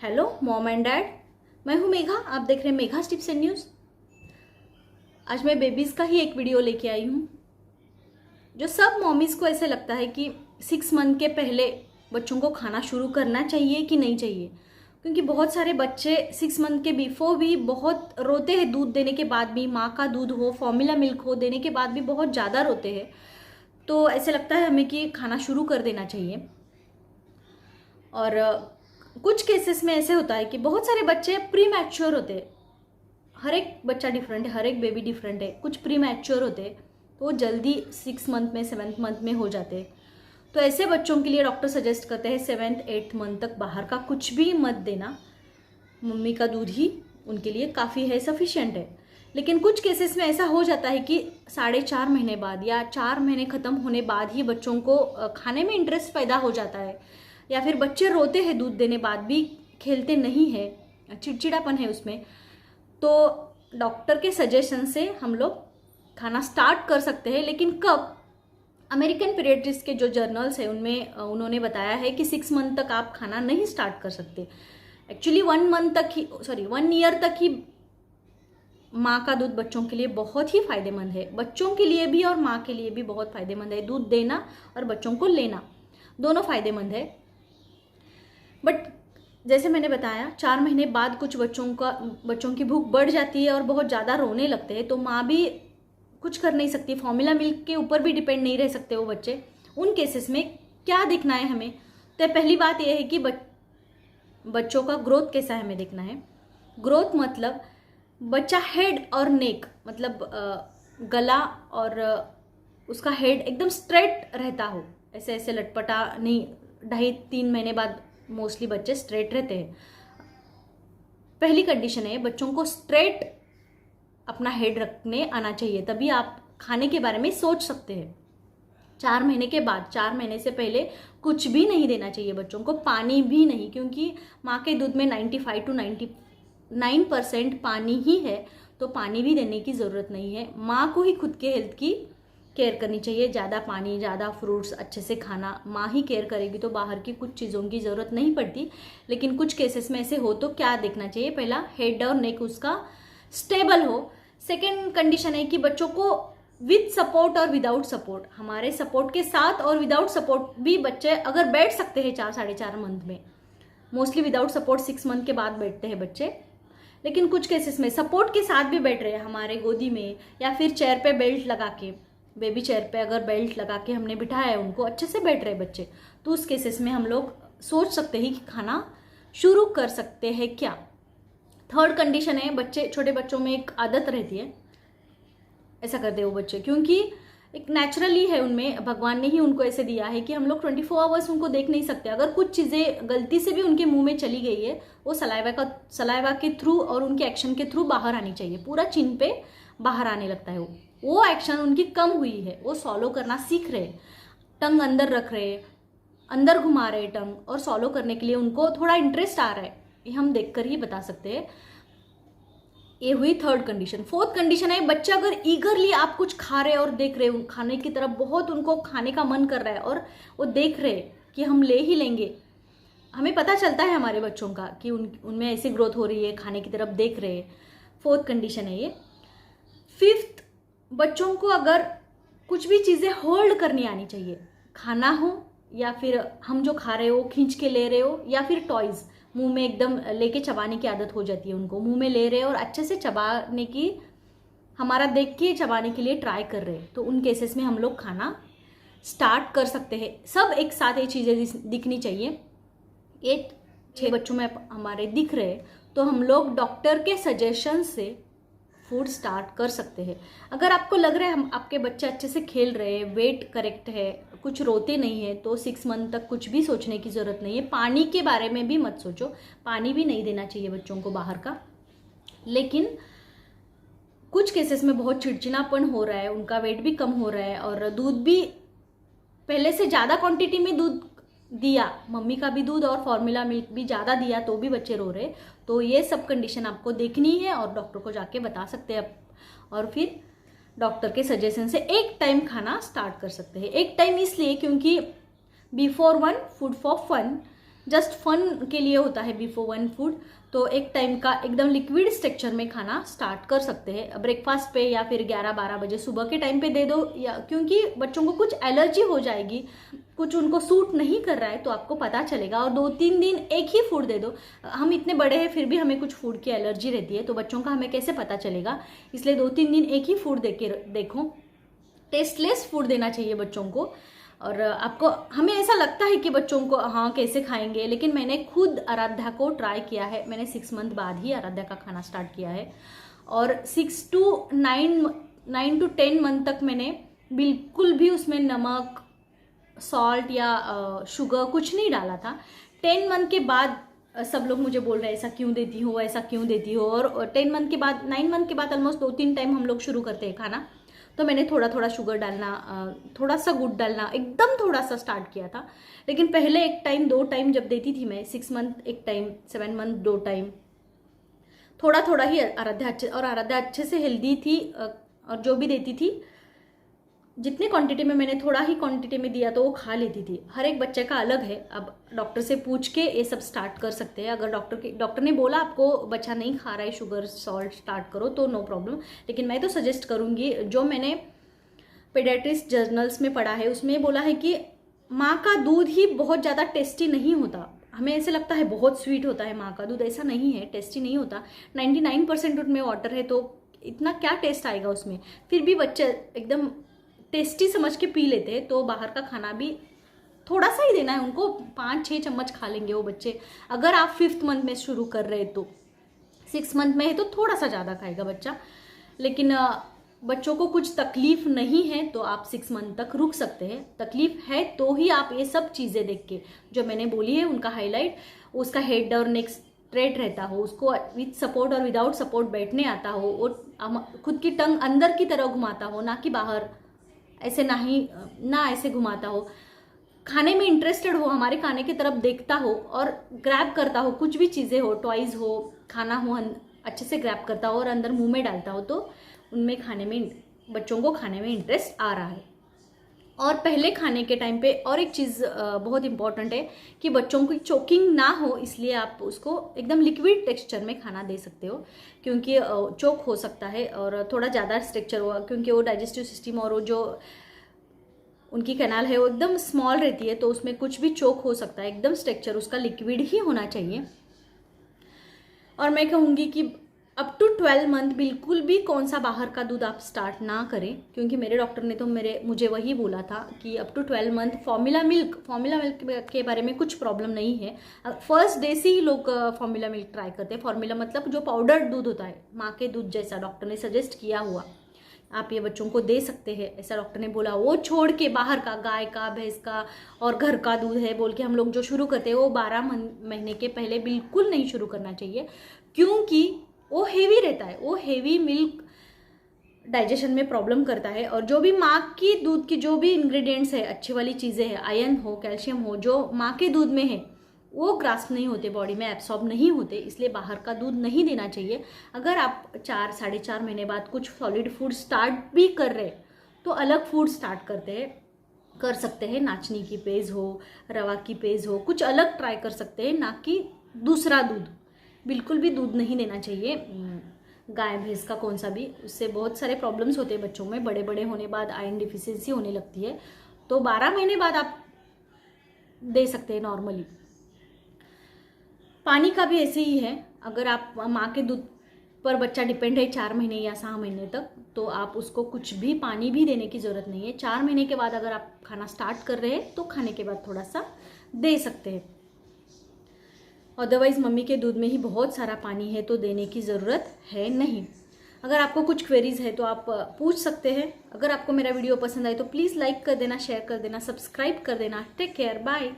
Hello mom and dad, मैं हूँ मेघा। आप देख रहे हैं मेघा टिप्स एंड न्यूज़। आज मैं बेबीज़ का ही एक वीडियो लेके आई हूँ। जो सब मॉमीज़ को ऐसे लगता है कि 6 मंथ के पहले बच्चों को खाना शुरू करना चाहिए कि नहीं चाहिए, क्योंकि बहुत सारे बच्चे 6 मंथ के बिफोर भी बहुत रोते हैं। दूध देने के बाद भी, माँ का दूध हो, फॉर्मूला मिल्क हो, देने के बाद भी बहुत ज़्यादा रोते हैं। तो ऐसे लगता है हमें कि खाना शुरू कर देना चाहिए। और कुछ केसेस में ऐसे होता है कि बहुत सारे बच्चे प्री मैच्योर होते हैं। हर एक बच्चा डिफरेंट है, हर एक बेबी डिफरेंट है। कुछ प्री मैच्योर होते हैं तो वो जल्दी 6 मंथ में, 7th मंथ में हो जाते हैं। तो ऐसे बच्चों के लिए डॉक्टर सजेस्ट करते हैं 7th-8th मंथ तक बाहर का कुछ भी मत देना। मम्मी का दूध ही उनके लिए काफ़ी है, सफिशिएंट है। लेकिन कुछ केसेस में ऐसा हो जाता है कि 4.5 महीने बाद या 4 महीने ख़त्म होने बाद ही बच्चों को खाने में इंटरेस्ट पैदा हो जाता है, या फिर बच्चे रोते हैं दूध देने बाद भी, खेलते नहीं है, चिड़चिड़ापन है उसमें। तो डॉक्टर के सजेशन से हम लोग खाना स्टार्ट कर सकते हैं। लेकिन कब? अमेरिकन पीडियाट्रिक्स के जो जर्नल्स हैं उनमें उन्होंने बताया है कि 6 मंथ तक आप खाना नहीं स्टार्ट कर सकते। एक्चुअली 1 मंथ तक ही, 1 ईयर तक ही माँ का दूध बच्चों के लिए बहुत ही फायदेमंद है। बच्चों के लिए भी और माँ के लिए भी बहुत फायदेमंद है। दूध देना और बच्चों को लेना दोनों फायदेमंद है। बट जैसे मैंने बताया, 4 महीने बाद कुछ बच्चों की भूख बढ़ जाती है और बहुत ज़्यादा रोने लगते हैं, तो माँ भी कुछ कर नहीं सकती। फॉर्मूला मिल्क के ऊपर भी डिपेंड नहीं रह सकते वो बच्चे। उन केसेस में क्या देखना है हमें? तो पहली बात यह है कि बच्चों का ग्रोथ कैसा है हमें देखना है। ग्रोथ मतलब बच्चा हेड और नेक, मतलब गला और उसका हेड एकदम स्ट्रेट रहता हो, ऐसे ऐसे लटपटा नहीं। 2.5-3 महीने बाद मोस्टली बच्चे स्ट्रेट रहते हैं। पहली कंडीशन है बच्चों को स्ट्रेट अपना हेड रखने आना चाहिए, तभी आप खाने के बारे में सोच सकते हैं। 4 महीने के बाद, 4 महीने से पहले कुछ भी नहीं देना चाहिए बच्चों को, पानी भी नहीं, क्योंकि माँ के दूध में 95-99% पानी ही है। तो पानी भी देने की ज़रूरत नहीं है। माँ को ही खुद के हेल्थ की केयर करनी चाहिए। ज़्यादा पानी, ज़्यादा फ्रूट्स, अच्छे से खाना माँ ही केयर करेगी तो बाहर की कुछ चीज़ों की ज़रूरत नहीं पड़ती। लेकिन कुछ केसेस में ऐसे हो तो क्या देखना चाहिए? पहला, हेड और नेक उसका स्टेबल हो। सेकेंड कंडीशन है कि बच्चों को विद सपोर्ट और विदाउट सपोर्ट, हमारे सपोर्ट के साथ और विदाउट सपोर्ट भी बच्चे अगर बैठ सकते हैं 4-4.5 मंथ में। मोस्टली विदाउट सपोर्ट 6 मंथ के बाद बैठते हैं बच्चे। लेकिन कुछ केसेस में सपोर्ट के साथ भी बैठ रहे हैं, हमारे गोदी में या फिर चेयर पे बेल्ट लगा के, बेबी चेयर पे अगर बेल्ट लगा के हमने बिठाया है उनको, अच्छे से बैठ रहे बच्चे, तो उस केसेस में हम लोग सोच सकते हैं कि खाना शुरू कर सकते हैं क्या। थर्ड कंडीशन है, छोटे बच्चों में एक आदत रहती है, ऐसा करते हैं वो बच्चे, क्योंकि एक नेचुरली है उनमें, भगवान ने ही उनको ऐसे दिया है कि हम लोग 24 आवर्स उनको देख नहीं सकते। अगर कुछ चीज़ें गलती से भी उनके मुंह में चली गई है, वो सलाइवा के थ्रू और उनके एक्शन के थ्रू बाहर आनी चाहिए। पूरा चिन पे बाहर आने लगता है वो एक्शन उनकी कम हुई है, वो सॉलो करना सीख रहे, टंग अंदर रख रहे, अंदर घुमा रहे टंग, और सॉलो करने के लिए उनको थोड़ा इंटरेस्ट आ रहा है, ये हम देखकर ही बता सकते हैं। ये हुई थर्ड कंडीशन। फोर्थ कंडीशन है, बच्चे अगर ईगरली आप कुछ खा रहे और देख रहे हो, खाने की तरफ बहुत उनको खाने का मन कर रहा है और वो देख रहे कि हम ले ही लेंगे, हमें पता चलता है हमारे बच्चों का कि उनमें ऐसी ग्रोथ हो रही है, खाने की तरफ देख रहे हैं। फोर्थ कंडीशन है ये। फिफ्थ, बच्चों को अगर कुछ भी चीज़ें होल्ड करनी आनी चाहिए, खाना हो या फिर हम जो खा रहे हो खींच के ले रहे हो, या फिर टॉयज़ मुंह में एकदम लेके चबाने की आदत हो जाती है उनको, मुंह में ले रहे और अच्छे से चबाने की, हमारा देख के चबाने के लिए ट्राई कर रहे हैं, तो उन केसेस में हम लोग खाना स्टार्ट कर सकते हैं। सब एक साथ ये चीज़ें दिखनी चाहिए। ये 6 बच्चों में हमारे दिख रहे तो हम लोग डॉक्टर के सजेशन से फूड स्टार्ट कर सकते हैं। अगर आपको लग रहा है हम आपके बच्चे अच्छे से खेल रहे हैं, वेट करेक्ट है, कुछ रोते नहीं है, तो 6 मंथ तक कुछ भी सोचने की ज़रूरत नहीं है। पानी के बारे में भी मत सोचो, पानी भी नहीं देना चाहिए बच्चों को बाहर का। लेकिन कुछ केसेस में बहुत चिड़चिड़ापन हो रहा है, उनका वेट भी कम हो रहा है और दूध भी पहले से ज़्यादा क्वांटिटी में दूध दिया, मम्मी का भी दूध और फॉर्मूला मिल्क भी ज़्यादा दिया, तो भी बच्चे रो रहे, तो ये सब कंडीशन आपको देखनी है और डॉक्टर को जाके बता सकते हैं और फिर डॉक्टर के सजेशन से एक टाइम खाना स्टार्ट कर सकते हैं। एक टाइम इसलिए क्योंकि before 1 food for fun, just fun के लिए होता है बिफोर वन फूड। तो एक टाइम का एकदम लिक्विड स्ट्रक्चर में खाना स्टार्ट कर सकते हैं ब्रेकफास्ट पे, या फिर 11-12 बजे सुबह के टाइम पे दे दो, या क्योंकि बच्चों को कुछ एलर्जी हो जाएगी, कुछ उनको सूट नहीं कर रहा है तो आपको पता चलेगा। और 2-3 दिन एक ही फूड दे दो। हम इतने बड़े हैं फिर भी हमें कुछ फूड की एलर्जी रहती है, तो बच्चों का हमें कैसे पता चलेगा, इसलिए 2-3 दिन एक ही फूड दे के देखो। टेस्टलेस फूड देना चाहिए बच्चों को। और आपको, हमें ऐसा लगता है कि बच्चों को हाँ कैसे खाएंगे, लेकिन मैंने खुद आराध्या को ट्राई किया है। मैंने 6 मंथ बाद ही आराध्या का खाना स्टार्ट किया है, और 9 to 10 मंथ तक मैंने बिल्कुल भी उसमें नमक, सॉल्ट या शुगर कुछ नहीं डाला था। 10 मंथ के बाद सब लोग मुझे बोल रहे हैं ऐसा क्यों देती हो, ऐसा क्यों देती हो। और 10 मंथ के बाद, 9 मंथ के बाद ऑलमोस्ट 2-3 टाइम हम लोग शुरू करते हैं खाना, तो मैंने थोड़ा थोड़ा शुगर डालना, थोड़ा सा गुड़ डालना, एकदम थोड़ा सा स्टार्ट किया था। लेकिन पहले 1 टाइम 2 टाइम जब देती थी मैं, 6 मंथ 1 टाइम, 7 मंथ 2 टाइम, थोड़ा थोड़ा ही आराध्या अच्छे से हेल्दी थी। और जो भी देती थी, जितने क्वांटिटी में, मैंने थोड़ा ही क्वांटिटी में दिया तो वो खा लेती थी। हर एक बच्चे का अलग है। अब डॉक्टर से पूछ के ये सब स्टार्ट कर सकते हैं। अगर डॉक्टर ने बोला आपको बच्चा नहीं खा रहा है, शुगर सॉल्ट स्टार्ट करो, तो नो प्रॉब्लम। लेकिन मैं तो सजेस्ट करूँगी, जो मैंने पेडियाट्रिक्स जर्नल्स में पढ़ा है उसमें बोला है कि माँ का दूध ही बहुत ज़्यादा टेस्टी नहीं होता। हमें ऐसे लगता है बहुत स्वीट होता है माँ का दूध, ऐसा नहीं है, टेस्टी नहीं होता। 99% उसमें वाटर है, तो इतना क्या टेस्ट आएगा उसमें। फिर भी बच्चे एकदम टेस्टी समझ के पी लेते हैं। तो बाहर का खाना भी थोड़ा सा ही देना है उनको, 5-6 चम्मच खा लेंगे वो बच्चे। अगर आप 5th मंथ में शुरू कर रहे हैं तो, 6 मंथ में है तो थोड़ा सा ज़्यादा खाएगा बच्चा। लेकिन बच्चों को कुछ तकलीफ नहीं है तो आप 6 मंथ तक रुक सकते हैं। तकलीफ है तो ही आप ये सब चीज़ें देख के जो मैंने बोली है उनका हाईलाइट, उसका हेड और नेक स्ट्रेट रहता हो, उसको विद सपोर्ट और विदाउट सपोर्ट बैठने आता हो, और खुद की टंग अंदर की तरह घुमाता हो, ना कि बाहर ऐसे ना ऐसे घुमाता हो, खाने में इंटरेस्टेड हो, हमारे खाने की तरफ देखता हो और ग्रैब करता हो, कुछ भी चीज़ें हो, टॉयज़ हो, खाना हो, अच्छे से ग्रैब करता हो और अंदर मुंह में डालता हो, तो उनमें खाने में, बच्चों को खाने में इंटरेस्ट आ रहा है। और पहले खाने के टाइम पे और एक चीज़ बहुत इंपॉर्टेंट है कि बच्चों की चोकिंग ना हो, इसलिए आप उसको एकदम लिक्विड टेक्सचर में खाना दे सकते हो, क्योंकि चोक हो सकता है और थोड़ा ज़्यादा स्ट्रक्चर हुआ, क्योंकि वो डाइजेस्टिव सिस्टम और वो जो उनकी कैनाल है वो एकदम स्मॉल रहती है, तो उसमें कुछ भी चोक हो सकता है। एकदम स्ट्रक्चर उसका लिक्विड ही होना चाहिए। और मैं कहूँगी कि अप टू 12 मंथ बिल्कुल भी कौन सा बाहर का दूध आप स्टार्ट ना करें, क्योंकि मेरे डॉक्टर ने तो मुझे वही बोला था कि up to 12 month formula milk के बारे में कुछ प्रॉब्लम नहीं है। फर्स्ट डे से ही लोग फॉर्मूला मिल्क ट्राई करते हैं। फॉर्मूला मतलब जो पाउडर दूध होता है, माँ के दूध जैसा डॉक्टर ने सजेस्ट किया हुआ, आप ये बच्चों को दे सकते हैं, ऐसा डॉक्टर ने बोला। वो छोड़ के बाहर का, गाय का, भैंस का और घर का दूध है बोल के हम लोग जो शुरू करते हैं, वो 12 महीने के पहले बिल्कुल नहीं शुरू करना चाहिए, क्योंकि वो हेवी रहता है। वो हेवी मिल्क डाइजेशन में प्रॉब्लम करता है। और जो भी माँ की दूध की जो भी इंग्रेडिएंट्स है, अच्छी वाली चीज़ें हैं, आयरन हो, कैल्शियम हो, जो माँ के दूध में है, वो ग्रास्प नहीं होते, बॉडी में एब्सॉर्ब नहीं होते, इसलिए बाहर का दूध नहीं देना चाहिए। अगर आप 4-4.5 महीने बाद कुछ सॉलिड फूड स्टार्ट भी कर रहे तो अलग फूड स्टार्ट कर सकते हैं। नाचनी की पेज हो, रवा की पेज हो, कुछ अलग ट्राई कर सकते हैं, ना कि दूसरा दूध। बिल्कुल भी दूध नहीं देना चाहिए, गाय भैंस का कौन सा भी, उससे बहुत सारे प्रॉब्लम्स होते हैं बच्चों में। बड़े होने बाद आयरन डिफिशियंसी होने लगती है, तो 12 महीने बाद आप दे सकते हैं नॉर्मली। पानी का भी ऐसे ही है। अगर आप माँ के दूध पर बच्चा डिपेंड है 4 महीने या 6 महीने तक, तो आप उसको कुछ भी पानी भी देने की ज़रूरत नहीं है। 4 महीने के बाद अगर आप खाना स्टार्ट कर रहे हैं तो खाने के बाद थोड़ा सा दे सकते हैं। अदरवाइज़ मम्मी के दूध में ही बहुत सारा पानी है, तो देने की ज़रूरत है नहीं। अगर आपको कुछ क्वेरीज है तो आप पूछ सकते हैं। अगर आपको मेरा वीडियो पसंद आए तो प्लीज़ लाइक कर देना, शेयर कर देना, सब्सक्राइब कर देना। Take care, bye.